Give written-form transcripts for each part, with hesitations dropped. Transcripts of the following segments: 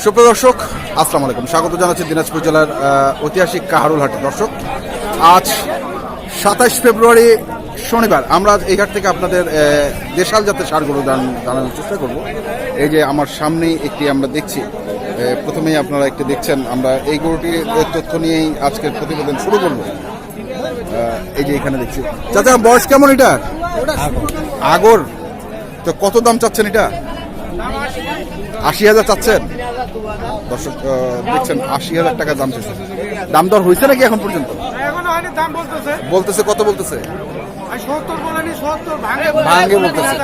সুপ্রিয় দর্শক, আসসালামু আলাইকুম। স্বাগত জানাচ্ছি দিনাজপুর জেলার ঐতিহাসিক কাহারুল হাটে। দর্শক, আজ 27 ফেব্রুয়ারি শনিবার। আমরা এই হাট থেকে আপনাদের দেশাল জাতের ষাঁড় গরু জানানোর চেষ্টা করব। এই যে আমার সামনে একটি আমরা দেখছি, প্রথমেই আপনারা একটি দেখছেন। আমরা এই গরুটির তথ্য নিয়েই আজকের প্রতিবেদন শুরু করব। এই যে এখানে দেখছি। চাচা, বয়স কেমন এটা? আগর। তো কত দাম চাচ্ছেন এটা? 80,000 চাচ্ছেন? দর্শক দেখছেন 80,000 টাকা দাম চাচ্ছে। দাম দর হয়েছে নাকি এখন পর্যন্ত? বলতেছে কত বলতেছে? ভাঙে বলতেছে,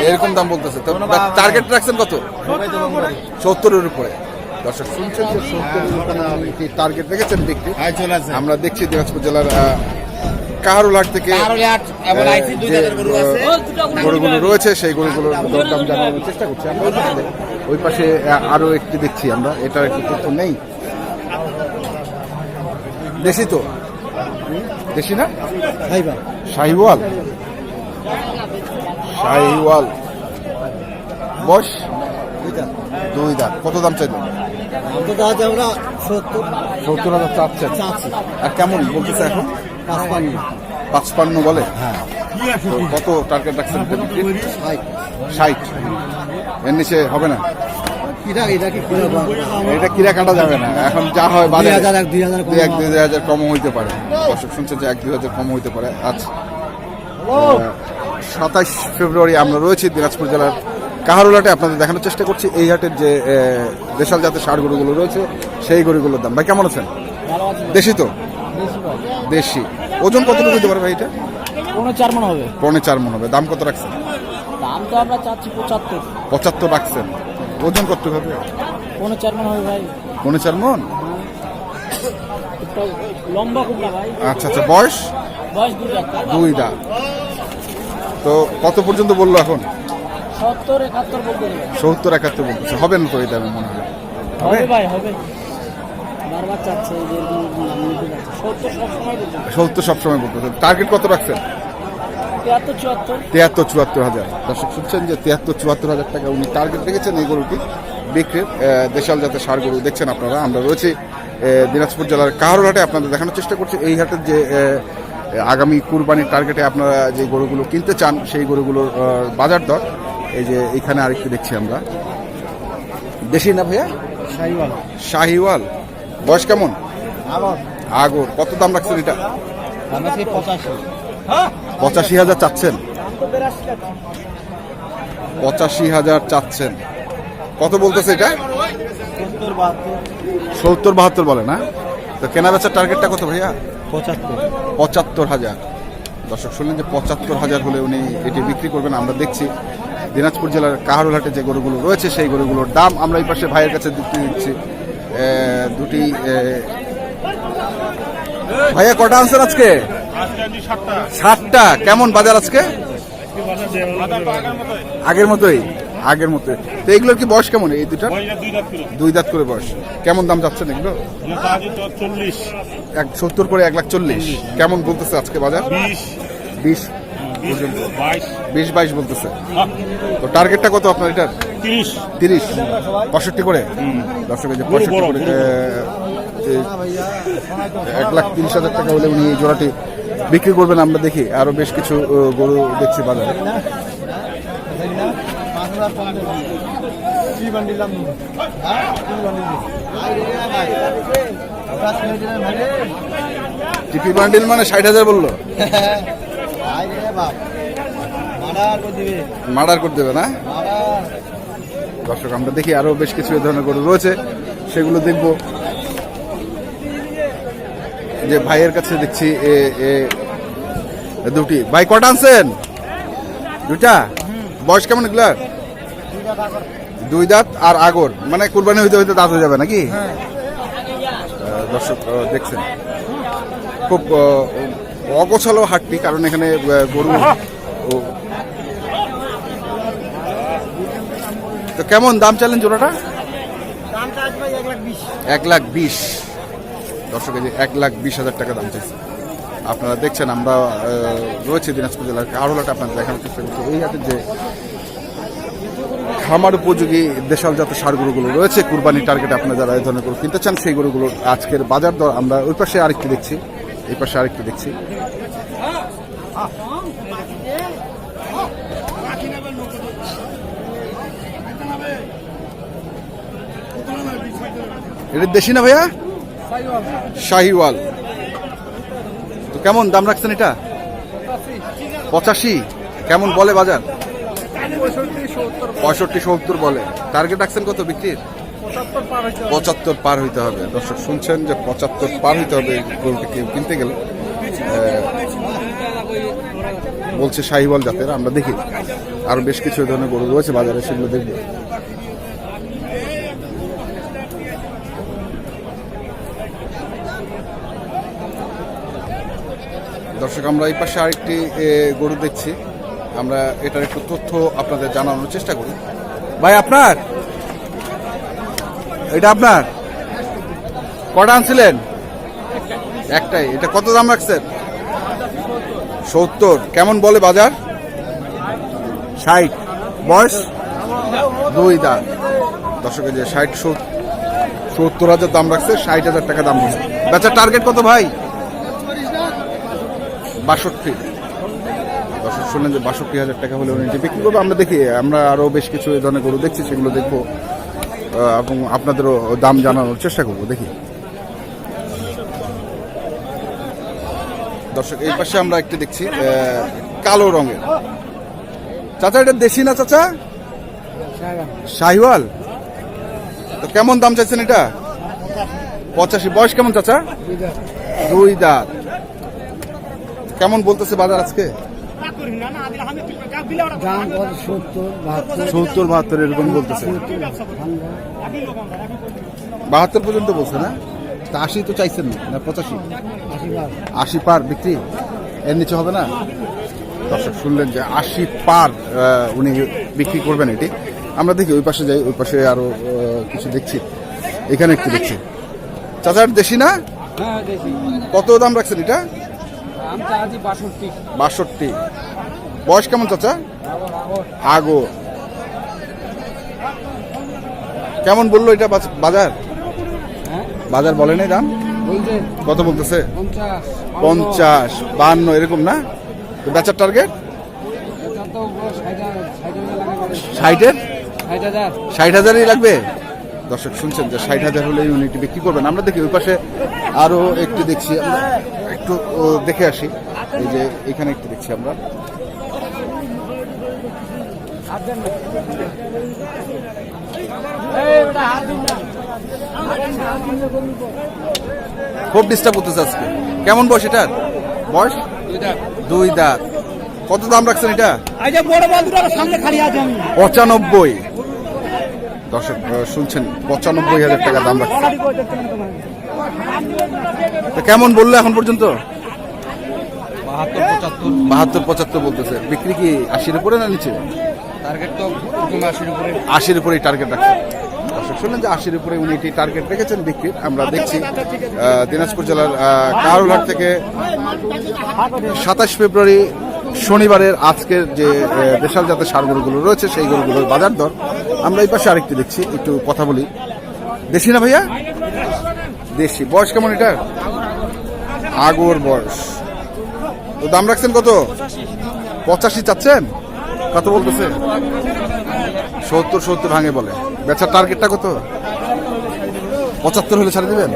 এরকম দাম বলতেছে। তো টার্গেট রাখছেন কত? 70-এর উপরে। দর্শক শুনছেন যে 70 টার্গেট রেখেছেন বিক্রি। আমরা দেখছি দিনাজপুর জেলার কাহারুল হাট থেকে গরুগুলো রয়েছে, সেই গরুগুলোর দাম জানানোর চেষ্টা করছি। আমরা ওই পাশে আরো একটি দেখছি আমরা, এটার একটু তথ্য নেই। দেশি তো? দেশি না? শাহিওয়াল। শাহিওয়াল বয়স 2 দাঁত। কত দাম চাইলেন? 70,000 চাচ্ছেন। আর কেমন বলতেছে এখন? 55 বলে। হ্যাঁ। কত টার্গেট রাখছেন? 60। এর নিচে হবে না? এটা কিরা কাটা যাবে না। এখন যা হয় 1-2,000 কম হইতে পারে। দর্শক শুনছেন যে 1-2,000 কম হইতে পারে। আজ 27 ফেব্রুয়ারি আমরা রয়েছি দিনাজপুর জেলার কাহারুল হাটে। আপনাদের দেখানোর চেষ্টা করছি এই হাটের যে দেশাল জাতের ষাঁড় গরুগুলো রয়েছে, সেই গরুগুলোর দাম। ভাই কেমন আছেন? দেশি তো? দেশি। ওজন কতটুকু হইতে পারে ভাই এটা? 4.5 মণ হবে। 4.5 মণ হবে। দাম কত রাখছেন? দাম তো আমরা চাচ্ছি 75 রাখছেন। ওজন কত হবে? 4.5 মণ হবে ভাই। 4.5 মণ? লম্বা কোনটা ভাই? আচ্ছা আচ্ছা। বয়স 2 দাঁত। তো কত পর্যন্ত বললো এখন? 70-71 বলতে। 70-71 বলতেছে। হবে না তো এই দামে মনে হয়? হবে ভাই, হবে। বারবার চাচ্ছে যে 70 সবসময় বলতেছে। টার্গেট কত রাখছেন? 73-74 হাজার। দর্শক শুনছেন যে 73-74 টাকা উনি টার্গেট রেখেছেন এই গরুটি বিক্রির। দেশাল জাতের ষাঁড় গরু দেখছেন আপনারা। আমরা রয়েছি দিনাজপুর জেলার কাহারুল হাটে। আপনাদের দেখানোর চেষ্টা করছি এই হাটের যে আগামী কুরবানির টার্গেটে আপনারা যে গরুগুলো কিনতে চান, সেই গরুগুলোর বাজার দর। এই যে এখানে আরেকটু দেখছি আমরা। দেশি না ভাইয়া? শাহিওয়াল। বয়স কেমন? আগর। কত দাম রাখছেন এটা? 85,000 চাচ্ছেন। 85,000 চাচ্ছেন। কত বলতেছে এটা? 70-72 বলে না? তো কেনা বেচার টার্গেটটা কত ভাইয়া? 75,000। দর্শক শুনলেন যে 75,000 হলে উনি এটি বিক্রি করবেন। আমরা দেখছি দিনাজপুর জেলার কাহারুল হাটে যে গরুগুলো রয়েছে, সেই গরুগুলোর দাম আমরা এই পাশে ভাইয়ের কাছে দিচ্ছি। দুটি ভাইয়া কটা আনছেন আজকে? 60টা। কেমন বাজার আজকে? আগের মতোই। তো এগুলোর কি বয়স কেমন? এই দুটা 2 দাঁত করে বয়স। কেমন দাম যাচ্ছেন এগুলো? 70 করে 1,40,000। কেমন বলতেছে আজকে বাজার? 20 পর্যন্ত। 20-22 বলতেছে। তো টার্গেটটা কত আপনার এটার? 30। 65 করে। দর্শক এই যে 65 করে 1,30,000 টাকা হলে উনি এই জোড়াটি বিক্রি করবেন। আমরা দেখি আরো বেশ কিছু গরু দেখছি বাজারে। টিপি বান্ডিল মানে 60,000 বললো। মার্ডার করে দেবে না? দর্শক আমরা দেখি আরো বেশ কিছু এই ধরনের গরু রয়েছে, সেগুলো দেখব। যে ভাইয়ের কাছে দেখছি দুটি। ভাই কটা আনছেন? 2টা। বয়স কেমন এগুলার? 2 দাঁত আর আগর। মানে কুরবানি হইতে হইতে দাঁত হয়ে যাবে নাকি? দর্শক দেখছেন খুব অগোছালো হাটটি, কারণ এখানে গরু। তো কেমন দাম চাইলেন জোড়াটা? 1,20,000। দর্শক এই যে 1,20,000 টাকা দাম চাইছে। আপনারা দেখছেন আমরা রয়েছে দিনাজপুর জেলার কাহারুল হাটে। আপনাদের দেখানোর চেষ্টা করছি এই হাটের যে খামার উপযোগী দেশাল জাতের ষাঁড় গরুগুলো রয়েছে কুরবানি টার্গেটে আপনারা যারা এই ধরনের গরু কিনতে চান সেই গরুগুলোর আজকের বাজার দর আমরা ওই পাশে আরেকটি দেখছি, এই পাশে আরেকটি দেখছি। এটা দেশি না ভাইয়া? শাহিওয়াল। তো কেমন দাম রাখছেন এটা? 85। কেমন বলে বাজার? 65-70 বলে। টার্গেট রাখছেন কত বিক্রির? 75 পার হইতে হবে। দর্শক শুনছেন যে 75 পার হইতে হবে গরুটি কেউ কিনতে গেলে। বলছে শাহিওয়াল জাতের। আমরা দেখি আরো বেশ কিছু ধরনের গরু রয়েছে বাজারে, সেগুলো দেখব। দর্শক আমরা এই পাশে আরেকটি গরু দেখছি, আমরা এটার একটু তথ্য আপনাদের জানানোর চেষ্টা করি। ভাই আপনার এটা আপনার কটা আনছিলেন? একটাই। এটা কত দাম রাখছেন? 70। কেমন বলে বাজার? 60। বয়স 2 দাঁত। দর্শকের যে 60-70 দাম রাখছে, 60,000 টাকা দাম দিচ্ছে। বেচার টার্গেট কত ভাই? 62। দর্শক শুনলেন যে 62,000 টাকা হলে উনি যে বিক্রি করবো। আমরা দেখি, আমরা আরো বেশ কিছু এই ধরনের গরু দেখছি, সেগুলো দেখবো এবং আপনাদেরও দাম জানানোর চেষ্টা করবো। দেখি দর্শক এই পাশে আমরা একটি দেখছি কালো রঙের। চাচা এটা দেশি না চাচা? শাহিওয়াল। তো কেমন দাম চাইছেন এটা? 85। বয়স কেমন চাচা? 2 দাঁত। কেমন বলতেছে বাজার আজকে? 70-72 এরকম বলতেছে। 72 পর্যন্ত বলছে না? 80 তো চাইছেন না? 85? 80 পার বিক্রি, এর নিচে হবে না? দর্শক শুনলেন যে 80 পার উনি বিক্রি করবেন এটি। আমরা দেখি ওই পাশে যাই, ওই পাশে আরো কিছু দেখছি, এখানে একটু দেখছি। চাচার দেশি না? কত দাম রাখছেন এটা? 62। বয়স কেমন চাচা? আগো। কেমন বললো এটা বাজার? বাজার বলে নাই দাম? কত বলতেছে? 50, 52 এরকম না? তো বেচার টার্গেট 60,000ই লাগবে। দর্শক শুনছেন যে 60,000 হলে ইউনিটি বিক্রি করবেন। আমরা দেখি ওই পাশে আরো একটু দেখছি, আমরা একটু দেখে আসি। এই যে এখানে একটু দেখছি আমরা। খুব ডিস্টার্ব করতেছে আজকে। কেমন বয়স এটার? বয়স 2 দাঁত। কত দাম রাখছেন এটা? 95। দর্শক শুনছেন 95,000 টাকা দাম রাখছে। তো কেমন বললো এখন পর্যন্ত? 72-75 বলতেছে। বিক্রি কি 80-এর উপরে না নিচে? টার্গেট তো 80-এর উপরেই টার্গেট রাখছে। দর্শক শুনলেন যে 80-এর উপরে উনি এটি টার্গেট রেখেছেন বিক্রির। আমরা দেখছি দিনাজপুর জেলার কাহারোলহাট থেকে 27 ফেব্রুয়ারি শনিবারের আজকের যে দেশাল জাতের ষাঁড় গরুগুলো রয়েছে সেই গরুগুলোর বাজার দর। আমরা এই পাশে আরেকটি দেখছি, একটু কথা বলি। দেশি না ভাইয়া? দেশি। বয়স কেমন এটা? আগর বয়স। তো দাম রাখছেন কত? 85 চাচ্ছেন? কত বলতেছে? 70 ভাঙে বলে। বেচার টার্গেটটা কত? 75 হলে ছাড়ে দিবেন?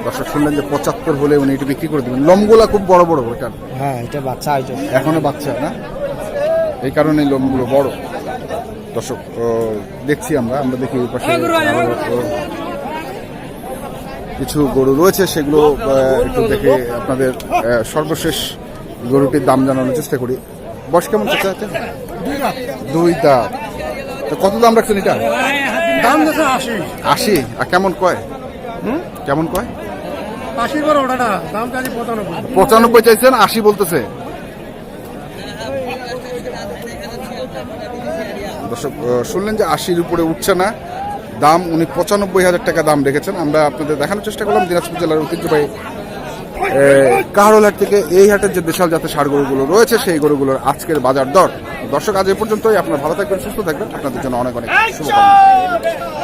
দর্শক শুনলেন যে 75 হলে উনি এটা বিক্রি করে দেবেন। লমগুলা খুব বড় বড় এটা। হ্যাঁ, এটা বাচ্চা, এখনো বাচ্চা না, এই কারণে লোমগুলো বড়। দর্শক দেখছি আমরা দেখি ওই পাশে কিছু গরু রয়েছে, সেগুলো একটু দেখে আপনাদের সর্বশেষ গরুটির দাম জানানোর চেষ্টা করি। বয়স কেমন চাচা? 2 দাঁত। তো কত দাম রাখছেন এটা? দাম 80। আর কেমন কয়? কেমন কয়? 95 চাইছেন, 80 বলতেছে। দর্শক শুনলেন যে 80-র উপরে উঠছে না দাম। উনি 95,000 টাকা দাম রেখেছেন। আমরা আপনাদের দেখানোর চেষ্টা করলাম দিনাজপুর জেলার ঐতিহ্যবাহী কাহারোলহাট থেকে এই হাটের যে দেশাল জাতের ষাঁড় গরুগুলো রয়েছে সেই গরুগুলোর আজকের বাজার দর। দর্শক আজ এ পর্যন্তই, আপনারা ভালো থাকবেন, সুস্থ থাকবেন, আপনাদের জন্য অনেক অনেক শুভকামনা।